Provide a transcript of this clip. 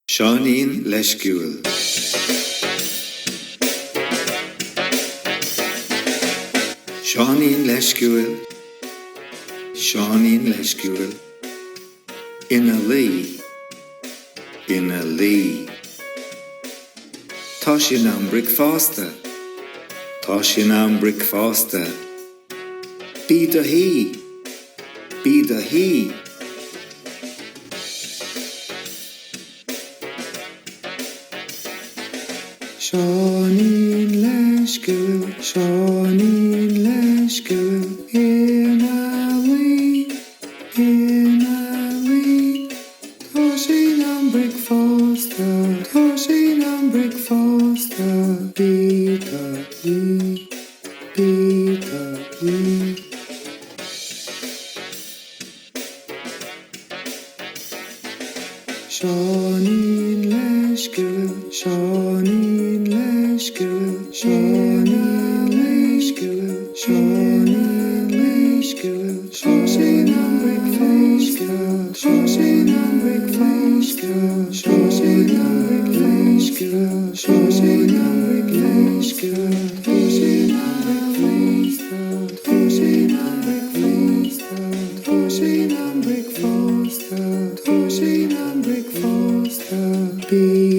Seáinín Leisciúil. Seáinín Leisciúil. Seáinín Leisciúil. Ina lí. Ina lí. Tá sin an bric fásta. Tá sin an bric fásta. Bíd a hí. Bíd a hí. Seáinín Leisciúil. Seáinín Leisciúil. Ina lí. Ina lí. Tá sin an bric fásta. Tá sin an bric fásta. Bíd a hí. Bíd a hí. Seáinín Leisciúil. Seáinín Leisciúil. Seáinín Leisciúil. Seáinín Leisciúil. Tá sin an bric fásta. Tá sin an bric fásta. Tá sin an bric fásta. Tá sin an bric fásta. Tá sin an bric fásta. Tá sin an bric fásta. Tá sin an bric fásta. Tá sin an bric fásta.